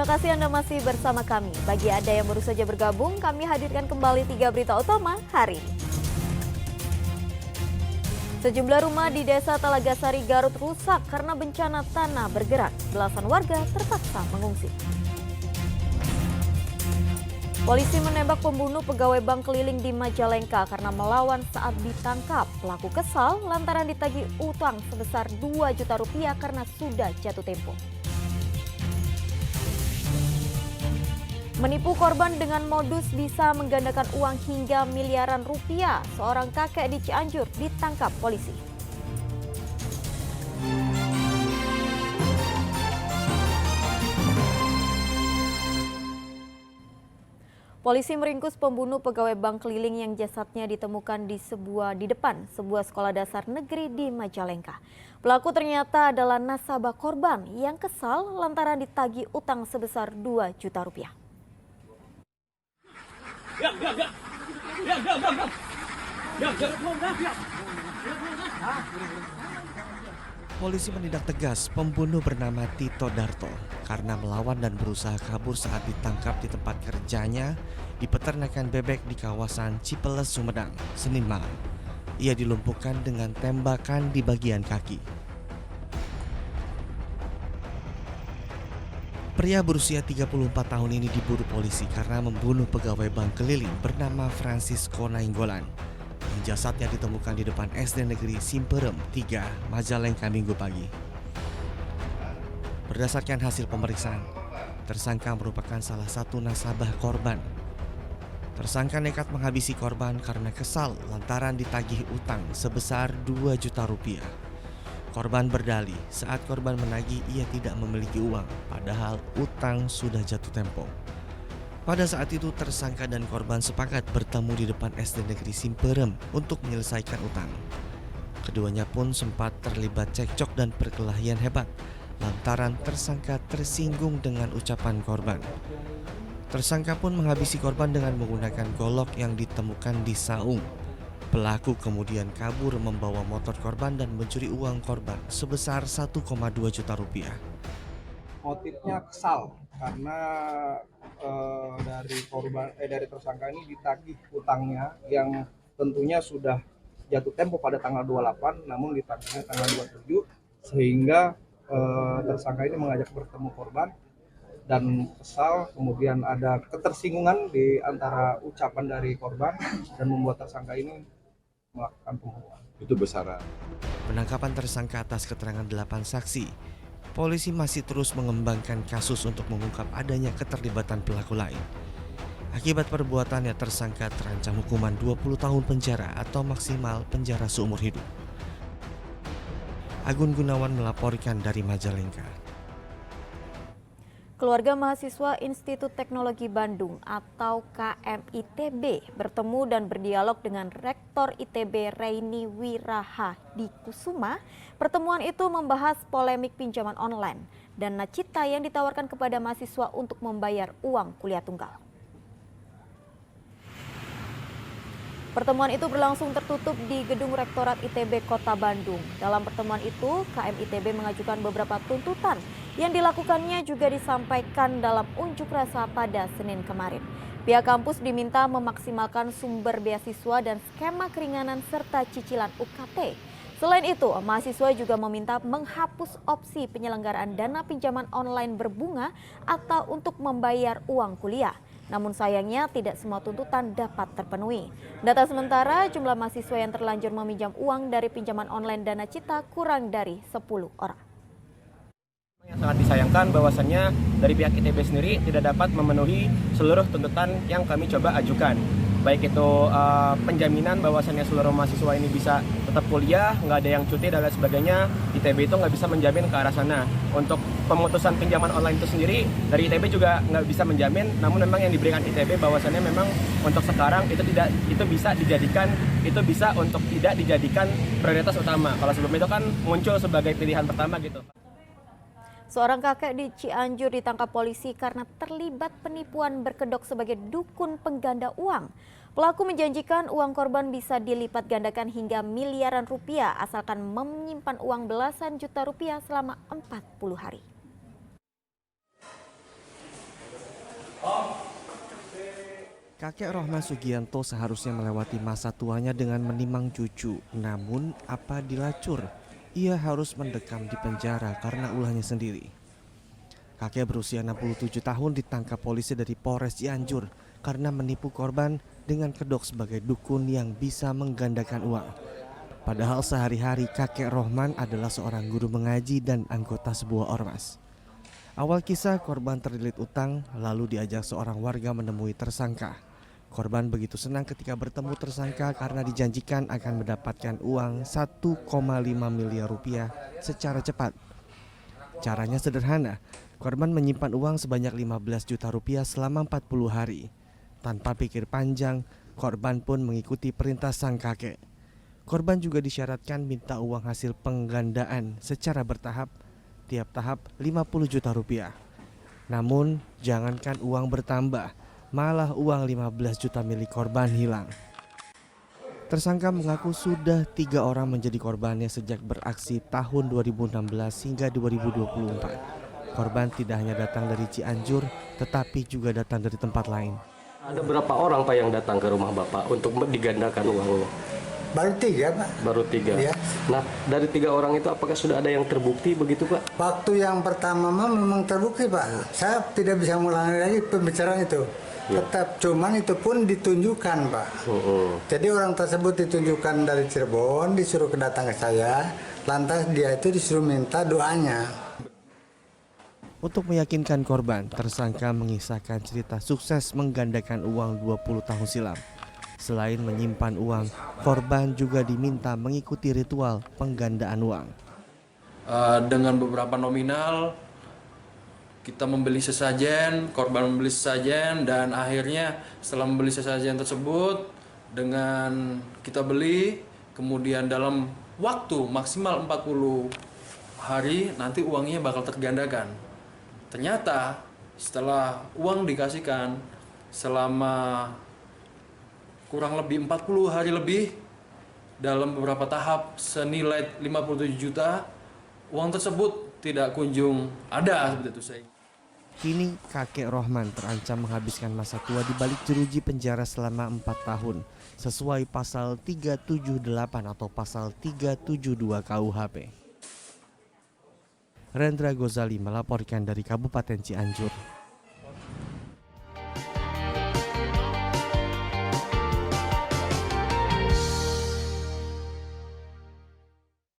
Terima kasih Anda masih bersama kami. Bagi Anda yang baru saja bergabung, kami hadirkan kembali 3 berita utama hari ini. Sejumlah rumah di Desa Talagasari, Garut rusak karena bencana tanah bergerak. Belasan warga terpaksa mengungsi. Polisi menembak pembunuh pegawai bank keliling di Majalengka karena melawan saat ditangkap. Pelaku kesal lantaran ditagih utang sebesar 2 juta rupiah karena sudah jatuh tempo. Menipu korban dengan modus bisa menggandakan uang hingga miliaran rupiah. Seorang kakek di Cianjur ditangkap polisi. Polisi meringkus pembunuh pegawai bank keliling yang jasadnya ditemukan di depan sebuah sekolah dasar negeri di Majalengka. Pelaku ternyata adalah nasabah korban yang kesal lantaran ditagih utang sebesar 2 juta rupiah. Polisi menindak tegas pembunuh bernama Tito Darto karena melawan dan berusaha kabur saat ditangkap di tempat kerjanya di peternakan bebek di kawasan Cipeles, Sumedang, Senin malam. Ia dilumpuhkan dengan tembakan di bagian kaki. Pria berusia 34 tahun ini diburu polisi karena membunuh pegawai bank keliling bernama Francisco Nainggolan. Jasadnya ditemukan di depan SD Negeri Simperem 3, Majalengka Minggu pagi. Berdasarkan hasil pemeriksaan, tersangka merupakan salah satu nasabah korban. Tersangka nekat menghabisi korban karena kesal lantaran ditagih utang sebesar 2 juta rupiah. Korban berdalih saat korban menagih ia tidak memiliki uang, padahal utang sudah jatuh tempo. Pada saat itu tersangka dan korban sepakat bertemu di depan SD Negeri Simperem untuk menyelesaikan utang. Keduanya pun sempat terlibat cekcok dan perkelahian hebat lantaran tersangka tersinggung dengan ucapan korban. Tersangka pun menghabisi korban dengan menggunakan golok yang ditemukan di saung. Pelaku kemudian kabur membawa motor korban dan mencuri uang korban sebesar 1,2 juta rupiah. Motifnya kesal karena dari tersangka ini ditagih utangnya yang tentunya sudah jatuh tempo pada tanggal 28, namun ditagihnya tanggal 27 sehingga tersangka ini mengajak bertemu korban dan kesal, kemudian ada ketersinggungan di antara ucapan dari korban dan membuat tersangka ini melakukan pembunuhan. Itu besaran. Penangkapan tersangka atas keterangan 8 saksi. Polisi masih terus mengembangkan kasus untuk mengungkap adanya keterlibatan pelaku lain. Akibat perbuatannya tersangka terancam hukuman 20 tahun penjara atau maksimal penjara seumur hidup. Agun Gunawan melaporkan dari Majalengka. Keluarga mahasiswa Institut Teknologi Bandung atau KMITB bertemu dan berdialog dengan Rektor ITB Reini Wirahadikusuma. Pertemuan itu membahas polemik pinjaman online dan nacita yang ditawarkan kepada mahasiswa untuk membayar uang kuliah tunggal. Pertemuan itu berlangsung tertutup di Gedung Rektorat ITB Kota Bandung. Dalam pertemuan itu, KMITB mengajukan beberapa tuntutan yang dilakukannya juga disampaikan dalam unjuk rasa pada Senin kemarin. Pihak kampus diminta memaksimalkan sumber beasiswa dan skema keringanan serta cicilan UKT. Selain itu, mahasiswa juga meminta menghapus opsi penyelenggaraan dana pinjaman online berbunga atau untuk membayar uang kuliah. Namun sayangnya tidak semua tuntutan dapat terpenuhi. Data sementara jumlah mahasiswa yang terlanjur meminjam uang dari pinjaman online Dana Cita kurang dari 10 orang. Yang sangat disayangkan bahwasannya dari pihak ITB sendiri tidak dapat memenuhi seluruh tuntutan yang kami coba ajukan. Baik itu penjaminan bahwasannya seluruh mahasiswa ini bisa tetap kuliah, nggak ada yang cuti dan lain sebagainya. ITB itu nggak bisa menjamin ke arah sana. Untuk pemutusan pinjaman online itu sendiri dari ITB juga nggak bisa menjamin. Namun memang yang diberikan ITB bahwasannya memang untuk sekarang itu bisa untuk tidak dijadikan prioritas utama. Kalau sebelum itu kan muncul sebagai pilihan pertama gitu. Seorang kakek di Cianjur ditangkap polisi karena terlibat penipuan berkedok sebagai dukun pengganda uang. Pelaku menjanjikan uang korban bisa dilipat gandakan hingga miliaran rupiah asalkan menyimpan uang belasan juta rupiah selama 40 hari. Kakek Rohman Sugianto seharusnya melewati masa tuanya dengan menimang cucu. Namun apa dilacur? Ia harus mendekam di penjara karena ulahnya sendiri. Kakek berusia 67 tahun ditangkap polisi dari Polres Cianjur karena menipu korban dengan kedok sebagai dukun yang bisa menggandakan uang. Padahal sehari-hari kakek Rohman adalah seorang guru mengaji dan anggota sebuah ormas. Awal kisah, korban terlilit utang lalu diajak seorang warga menemui tersangka. Korban begitu senang ketika bertemu tersangka karena dijanjikan akan mendapatkan uang 1,5 miliar rupiah secara cepat. Caranya sederhana, korban menyimpan uang sebanyak 15 juta rupiah selama 40 hari. Tanpa pikir panjang, korban pun mengikuti perintah sang kakek. Korban juga disyaratkan minta uang hasil penggandaan secara bertahap, tiap tahap 50 juta rupiah. Namun, jangankan uang bertambah, malah uang 15 juta milik korban hilang. Tersangka mengaku sudah 3 orang menjadi korbannya sejak beraksi tahun 2016 hingga 2024. Korban tidak hanya datang dari Cianjur, tetapi juga datang dari tempat lain. Ada berapa orang Pak yang datang ke rumah Bapak untuk digandakan uangnya? Baru 3 Pak. Baru 3. Ya. Nah, dari 3 orang itu apakah sudah ada yang terbukti begitu Pak? Waktu yang pertama memang terbukti Pak. Saya tidak bisa mengulangi lagi pembicaraan itu. Tetap, cuman itu pun ditunjukkan Pak. Jadi orang tersebut ditunjukkan dari Cirebon, disuruh datang ke saya. Lantas dia itu disuruh minta doanya. Untuk meyakinkan korban, tersangka mengisahkan cerita sukses menggandakan uang 20 tahun silam. Selain menyimpan uang, korban juga diminta mengikuti ritual penggandaan uang. Dengan beberapa nominal, kita membeli sesajen, korban membeli sesajen, dan akhirnya setelah membeli sesajen tersebut, dengan kita beli, kemudian dalam waktu maksimal 40 hari, nanti uangnya bakal tergandakan. Ternyata setelah uang dikasihkan selama kurang lebih 40 hari lebih dalam beberapa tahap senilai 57 juta, uang tersebut tidak kunjung ada seperti itu saya. Kini kakek Rohman terancam menghabiskan masa tua di balik jeruji penjara selama 4 tahun sesuai pasal 378 atau pasal 372 KUHP. Rendra Gozali melaporkan dari Kabupaten Cianjur.